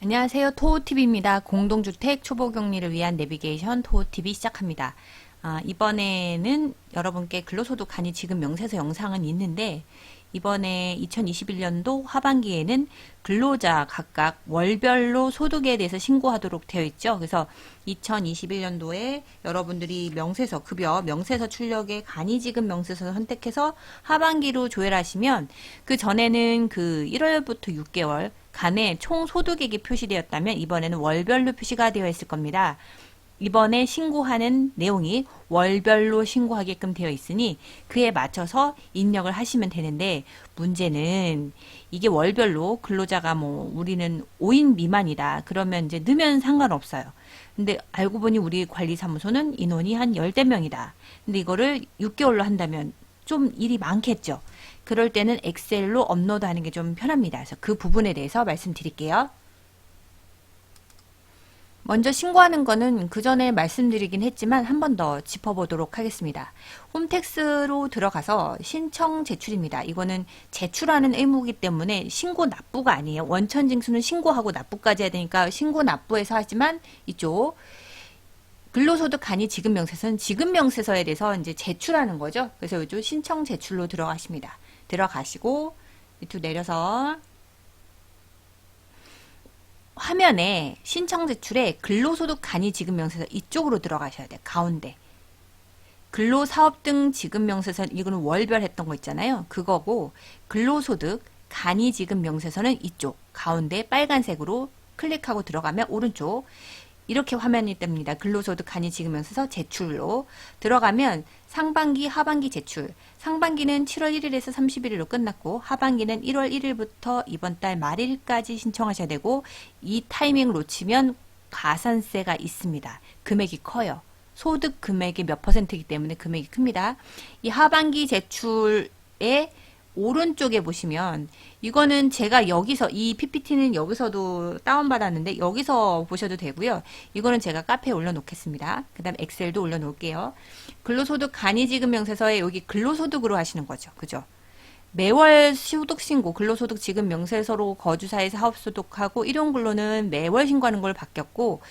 안녕하세요. 토호TV입니다. 공동주택 초보격리를 위한 내비게이션 토호TV 시작합니다. 이번에는 여러분께 근로소득 간이 지급 명세서 영상은 있는데 이번에 2021년도 하반기에는 근로자 각각 월별로 소득에 대해서 신고하도록 되어 있죠. 그래서 2021년도에 여러분들이 명세서, 급여, 명세서 출력의 간이 지급 명세서 선택해서 하반기로 조회하시면 그 전에는 그 1월부터 6개월 간의 총 소득액이 표시되었다면 이번에는 월별로 표시가 되어 있을 겁니다. 이번에 신고하는 내용이 월별로 신고하게끔 되어 있으니 그에 맞춰서 입력을 하시면 되는데 문제는 이게 월별로 근로자가 우리는 5인 미만이다. 그러면 이제 넣으면 상관없어요. 근데 알고 보니 우리 관리사무소는 인원이 한 10대명이다. 근데 이거를 6개월로 한다면 좀 일이 많겠죠. 그럴 때는 엑셀로 업로드하는 게 좀 편합니다. 그래서 그 부분에 대해서 말씀드릴게요. 먼저 신고하는 거는 그 전에 말씀드리긴 했지만 한 번 더 짚어보도록 하겠습니다. 홈택스로 들어가서 신청 제출입니다. 이거는 제출하는 의무이기 때문에 신고 납부가 아니에요. 원천징수는 신고하고 납부까지 해야 되니까 신고 납부해서 하지만 이쪽 근로소득 간이 지급명세서는 지급명세서에 대해서 이제 제출하는 거죠. 그래서 이쪽 신청 제출로 들어가십니다. 들어가시고 밑으로 내려서 화면에 신청 제출에 근로소득 간이 지급명세서 이쪽으로 들어가셔야 돼요. 가운데. 근로사업 등 지급명세서 이거는 월별 했던 거 있잖아요. 그거고 근로소득 간이 지급명세서는 이쪽 가운데 빨간색으로 클릭하고 들어가면 오른쪽 이렇게 화면이 뜹니다. 근로소득 간이 지급명세서 제출로 들어가면 상반기, 하반기 제출. 상반기는 7월 1일에서 31일로 끝났고 하반기는 1월 1일부터 이번 달 말일까지 신청하셔야 되고 이 타이밍을 놓치면 가산세가 있습니다. 금액이 커요. 소득 금액이 몇 %이기 때문에 금액이 큽니다. 이 하반기 제출에 오른쪽에 보시면 이거는 제가 여기서 이 PPT는 여기서도 다운받았는데 여기서 보셔도 되고요. 이거는 제가 카페에 올려놓겠습니다. 그 다음 엑셀도 올려놓을게요. 근로소득 간이지급명세서에 여기 근로소득으로 하시는 거죠. 그죠? 매월 소득신고, 근로소득 지급명세서로 거주사의 사업소득하고 일용근로는 매월 신고하는 걸 바뀌었고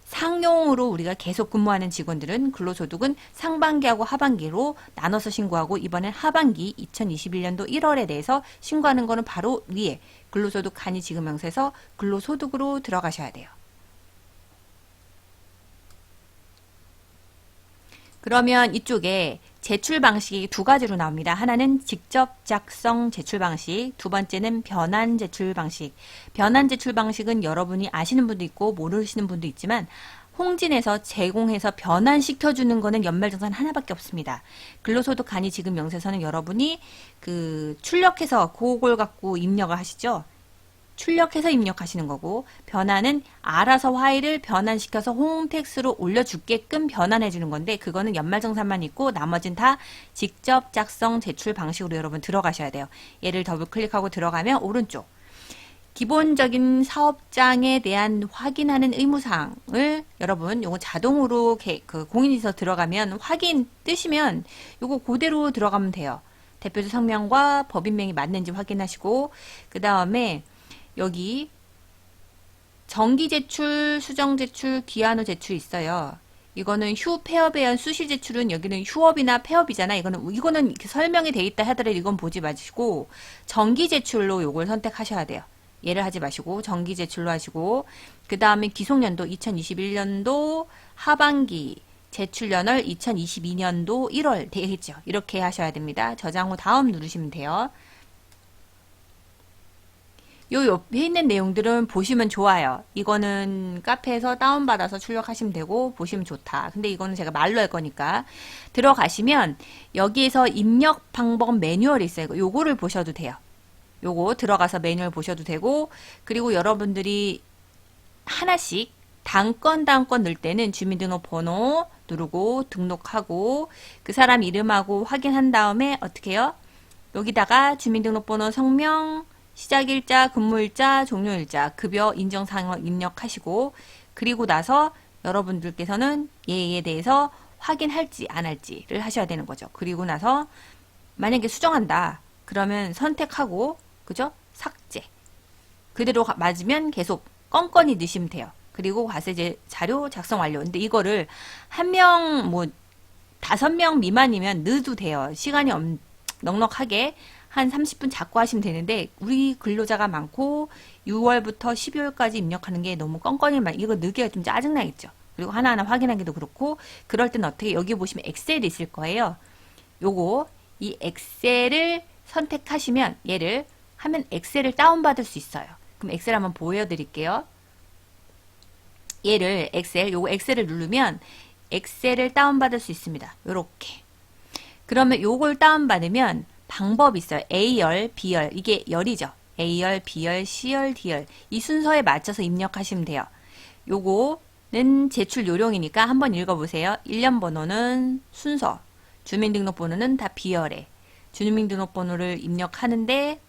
상용으로 우리가 계속 근무하는 직원들은 근로소득은 상반기하고 하반기로 나눠서 신고하고 이번엔 하반기 2021년도 1월에 대해서 신고하는 거는 바로 위에 근로소득 간이지급명세서 근로소득으로 들어가셔야 돼요. 그러면 이쪽에 제출 방식이 두 가지로 나옵니다. 하나는 직접 작성 제출 방식, 두 번째는 변환 제출 방식. 변환 제출 방식은 여러분이 아시는 분도 있고 모르시는 분도 있지만 홍진에서 제공해서 변환시켜주는 거는 연말정산 하나밖에 없습니다. 근로소득 간이지급명세서는 여러분이 출력해서 그걸 갖고 입력을 하시죠. 출력해서 입력하시는 거고 변환은 알아서 파일을 변환시켜서 홈택스로 올려주게끔 변환해 주는 건데 그거는 연말정산만 있고 나머지는 다 직접 작성 제출 방식으로 여러분 들어가셔야 돼요. 얘를 더블 클릭하고 들어가면 오른쪽 기본적인 사업장에 대한 확인하는 의무사항을 여러분 요거 자동으로 공인인서 들어가면 확인 뜨시면 요거 그대로 들어가면 돼요. 대표자 성명과 법인명이 맞는지 확인하시고 그 다음에 여기 정기 제출, 수정 제출, 기한 후 제출 있어요. 이거는 휴 폐업에 의한 수시 제출은 여기는 휴업이나 폐업이잖아. 이거는 설명이 돼 있다 하더라도 이건 보지 마시고 정기 제출로 요걸 선택하셔야 돼요. 얘를 하지 마시고 정기 제출로 하시고 그 다음에 기속연도 2021년도 하반기 제출연월 2022년도 1월 되겠죠. 이렇게 하셔야 됩니다. 저장 후 다음 누르시면 돼요. 요 옆에 있는 내용들은 보시면 좋아요. 이거는 카페에서 다운받아서 출력하시면 되고 보시면 좋다. 근데 이거는 제가 말로 할 거니까 들어가시면 여기에서 입력 방법 매뉴얼이 있어요. 요거를 보셔도 돼요. 요거 들어가서 매뉴얼 보셔도 되고 그리고 여러분들이 하나씩 단건 넣을 때는 주민등록번호 누르고 등록하고 그 사람 이름하고 확인한 다음에 어떻게 해요? 여기다가 주민등록번호 성명 시작일자, 근무일자, 종료일자, 급여 인정사항을 입력하시고 그리고 나서 여러분들께서는 얘에 대해서 확인할지 안 할지를 하셔야 되는 거죠. 그리고 나서 만약에 수정한다. 그러면 선택하고 그죠? 삭제. 그대로 맞으면 계속 껌껌이 넣으시면 돼요. 그리고 가서 이제 자료 작성 완료. 근데 이거를 한 명, 뭐, 5명 미만이면 넣어도 돼요. 시간이 넉넉하게 한 30분 잡고 하시면 되는데, 우리 근로자가 많고, 6월부터 12월까지 입력하는 게 너무 껌껌이 이거 넣기가 좀 짜증나겠죠. 그리고 하나하나 확인하기도 그렇고, 그럴 땐 어떻게, 여기 보시면 엑셀이 있을 거예요. 요거, 이 엑셀을 선택하시면, 얘를 하면 엑셀을 다운받을 수 있어요. 그럼 엑셀 한번 보여드릴게요. 얘를 요거 엑셀을 누르면 엑셀을 다운받을 수 있습니다. 요렇게. 그러면 요걸 다운받으면 방법이 있어요. A열, B열. 이게 열이죠. A열, B열, C열, D열. 이 순서에 맞춰서 입력하시면 돼요. 요거는 제출 요령이니까 한번 읽어보세요. 1년 번호는 순서. 주민등록번호는 다 B열에. 주민등록번호를 입력하는데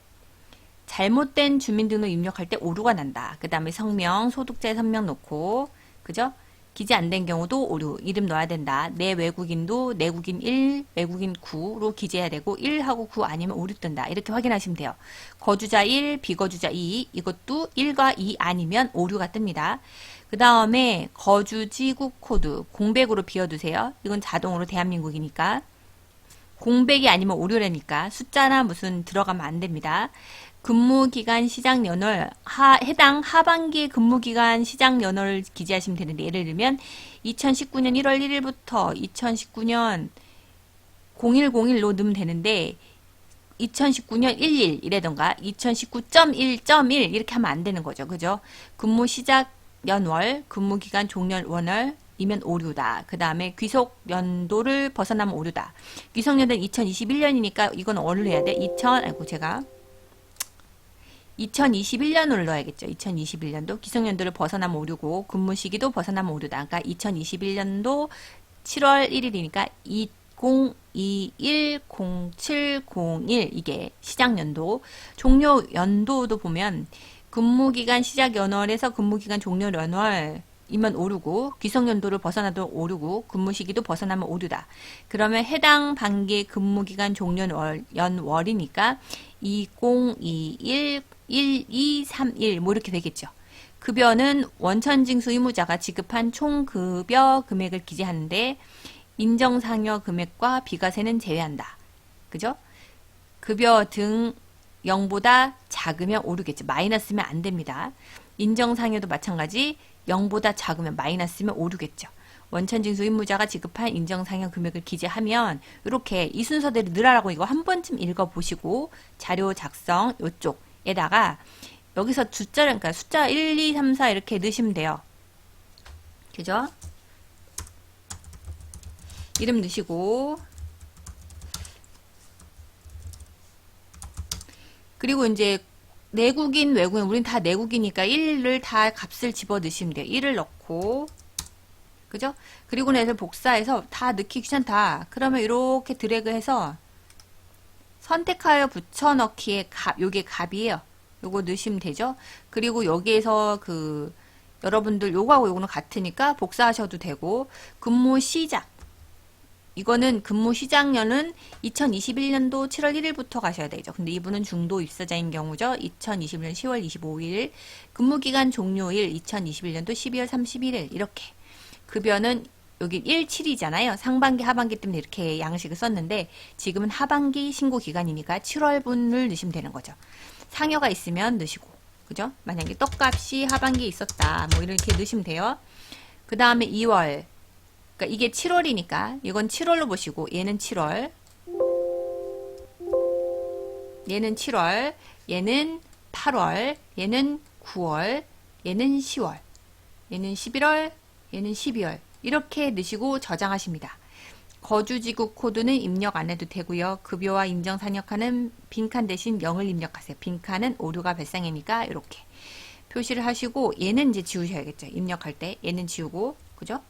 잘못된 주민등록 입력할 때 오류가 난다. 그 다음에 성명, 소득자의 선명 넣고, 그죠? 기재 안 된 경우도 오류, 이름 넣어야 된다. 내 외국인도 내국인 1, 외국인 9로 기재해야 되고 1하고 9 아니면 오류 뜬다. 이렇게 확인하시면 돼요. 거주자 1, 비거주자 2, 이것도 1과 2 아니면 오류가 뜹니다. 그 다음에 거주지국 코드, 공백으로 비워두세요. 이건 자동으로 대한민국이니까. 공백이 아니면 오류라니까 숫자나 무슨 들어가면 안 됩니다. 근무기간 시작연월, 해당 하반기 근무기간 시작연월을 기재하시면 되는데, 예를 들면 2019년 1월 1일부터 2019년 0101로 넣으면 되는데 2019년 11 이라던가 2019.1.1 이렇게 하면 안 되는 거죠. 그죠? 근무 시작 연월, 근무기간 종료월 이면 오류다. 그 다음에 귀속 연도를 벗어나면 오류다. 귀속 연도는 2021년이니까 이건 어를 해야 돼? 2021년으로 넣어야겠죠. 2021년도 기성연도를 벗어나면 오류고 근무 시기도 벗어나면 오류다. 그러니까 2021년도 7월 1일이니까 2021-0701 이게 시작연도. 종료연도도 보면 근무기간 시작연월에서 근무기간 종료연월 이면 오류고 귀성연도를 벗어나도 오류고 근무 시기도 벗어나면 오류다. 그러면 해당 반기 근무기간 종료연월이니까 2021 1231 뭐 이렇게 되겠죠. 급여는 원천징수 의무자가 지급한 총 급여 금액을 기재하는데 인정상여 금액과 비과세는 제외한다. 그죠? 급여 등 0보다 작으면 오르겠죠. 마이너스면 안 됩니다. 인정상여도 마찬가지 0보다 작으면 마이너스면 오르겠죠. 원천징수 의무자가 지급한 인정상여 금액을 기재하면 이렇게 이 순서대로 넣으라고 이거 한 번쯤 읽어보시고 자료 작성 요쪽에다가 여기서 숫자를 그러니까 숫자 1, 2, 3, 4 이렇게 넣으시면 돼요. 그죠? 이름 넣으시고 그리고 이제 내국인, 외국인, 우린 다 내국이니까 1을 다 값을 집어 넣으시면 돼요. 1을 넣고, 그죠? 그리고 나서 복사해서 다 넣기 귀찮다. 그러면 이렇게 드래그해서 선택하여 붙여넣기의 값, 요게 값이에요. 요거 넣으시면 되죠? 그리고 여기에서 여러분들 요거하고 요거는 같으니까 복사하셔도 되고, 근무 시작. 이거는 근무 시작년은 2021년도 7월 1일부터 가셔야 되죠. 근데 이분은 중도 입사자인 경우죠. 2021년 10월 25일, 근무기간 종료일 2021년도 12월 31일 이렇게. 급여는 여기 17이잖아요. 상반기, 하반기 때문에 이렇게 양식을 썼는데 지금은 하반기 신고 기간이니까 7월분을 넣으시면 되는 거죠. 상여가 있으면 넣으시고, 그죠? 만약에 떡값이 하반기에 있었다, 뭐 이렇게 넣으시면 돼요. 그 다음에 2월. 그러니까 이게 7월이니까 이건 7월로 보시고 얘는 7월, 얘는 7월, 얘는 8월, 얘는 9월, 얘는 10월, 얘는 11월, 얘는 12월 이렇게 넣으시고 저장하십니다. 거주지국 코드는 입력 안 해도 되고요. 급여와 인정산역하는 빈칸 대신 0을 입력하세요. 빈칸은 오류가 발생이니까 이렇게 표시를 하시고 얘는 이제 지우셔야겠죠. 입력할 때 얘는 지우고, 그죠?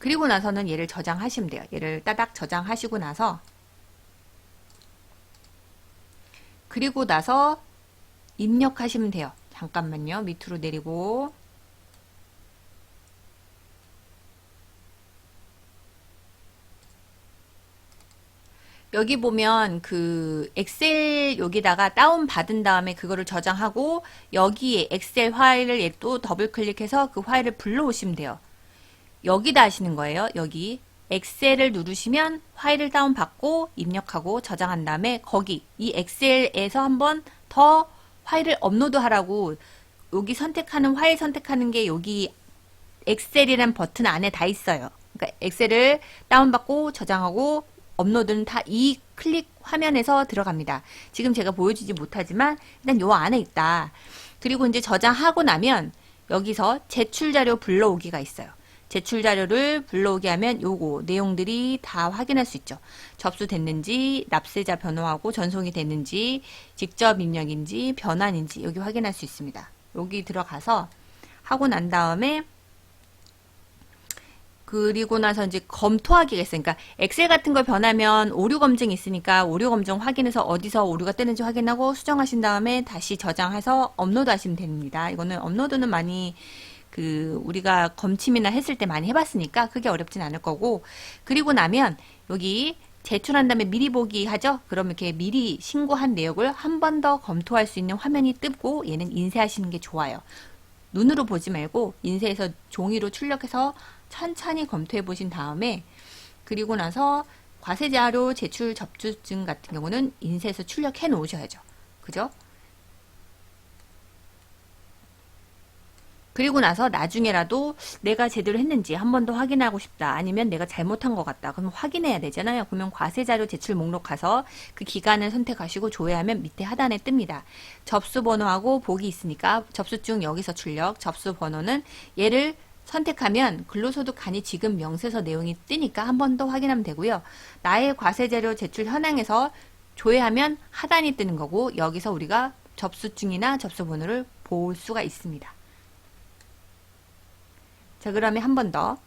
그리고 나서는 얘를 저장하시면 돼요. 얘를 따닥 저장하시고 나서 그리고 나서 입력하시면 돼요. 잠깐만요. 밑으로 내리고 여기 보면 그 엑셀 여기다가 다운 받은 다음에 그거를 저장하고 여기에 엑셀 파일을 또 더블 클릭해서 그 파일을 불러오시면 돼요. 여기다 하시는 거예요. 여기 엑셀을 누르시면 파일을 다운 받고 입력하고 저장한 다음에 거기 이 엑셀에서 한번 더 파일을 업로드 하라고 여기 선택하는 파일 선택하는 게 여기 엑셀이란 버튼 안에 다 있어요. 그러니까 엑셀을 다운받고 저장하고 업로드는 다 이 클릭 화면에서 들어갑니다. 지금 제가 보여주지 못하지만 일단 요 안에 있다. 그리고 이제 저장하고 나면 여기서 제출 자료 불러오기가 있어요. 제출 자료를 불러오게 하면 요거 내용들이 다 확인할 수 있죠. 접수됐는지, 납세자 변호하고 전송이 됐는지, 직접 입력인지, 변환인지 여기 확인할 수 있습니다. 여기 들어가서 하고 난 다음에 그리고 나서 이제 검토하기가 있어요. 그러니까 엑셀 같은 거 변하면 오류 검증이 있으니까 오류 검증 확인해서 어디서 오류가 뜨는지 확인하고 수정하신 다음에 다시 저장해서 업로드 하시면 됩니다. 이거는 업로드는 많이 우리가 검침이나 했을 때 많이 해봤으니까 크게 어렵진 않을 거고, 그리고 나면 여기 제출한 다음에 미리 보기 하죠? 그럼 이렇게 미리 신고한 내역을 한 번 더 검토할 수 있는 화면이 뜨고 얘는 인쇄하시는 게 좋아요. 눈으로 보지 말고 인쇄해서 종이로 출력해서 천천히 검토해 보신 다음에 그리고 나서 과세자료 제출 접수증 같은 경우는 인쇄해서 출력해 놓으셔야죠. 그죠? 그리고 나서 나중에라도 내가 제대로 했는지 한 번 더 확인하고 싶다. 아니면 내가 잘못한 것 같다. 그럼 확인해야 되잖아요. 그러면 과세자료 제출 목록 가서 그 기간을 선택하시고 조회하면 밑에 하단에 뜹니다. 접수번호하고 복이 있으니까 접수증 여기서 출력, 접수번호는 얘를 선택하면 근로소득간이 지급 명세서 내용이 뜨니까 한 번 더 확인하면 되고요. 나의 과세자료 제출 현황에서 조회하면 하단이 뜨는 거고 여기서 우리가 접수증이나 접수번호를 볼 수가 있습니다. 자, 그러면 한 번 더.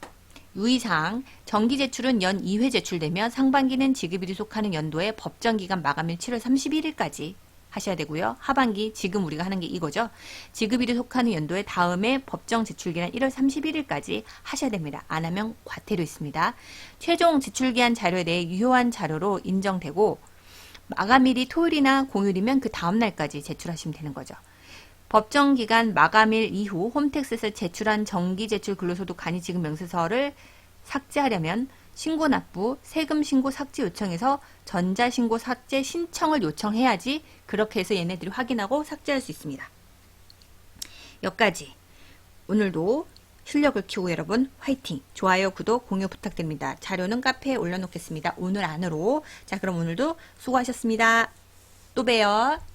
유의사항, 정기 제출은 연 2회 제출되며 상반기는 지급일이 속하는 연도의 법정기간 마감일 7월 31일까지 하셔야 되고요. 하반기, 지금 우리가 하는 게 이거죠. 지급일이 속하는 연도의 다음에 법정 제출기간 1월 31일까지 하셔야 됩니다. 안 하면 과태료 있습니다. 최종 제출기한 자료에 대해 유효한 자료로 인정되고 마감일이 토요일이나 공휴일이면 그 다음날까지 제출하시면 되는 거죠. 법정기간 마감일 이후 홈택스에서 제출한 정기제출 근로소득 간이지급 명세서를 삭제하려면 신고납부, 세금신고 삭제 요청에서 전자신고 삭제 신청을 요청해야지 그렇게 해서 얘네들이 확인하고 삭제할 수 있습니다. 여기까지. 오늘도 실력을 키우고 여러분 화이팅! 좋아요, 구독, 공유 부탁드립니다. 자료는 카페에 올려놓겠습니다. 오늘 안으로. 자, 그럼 오늘도 수고하셨습니다. 또 봬요.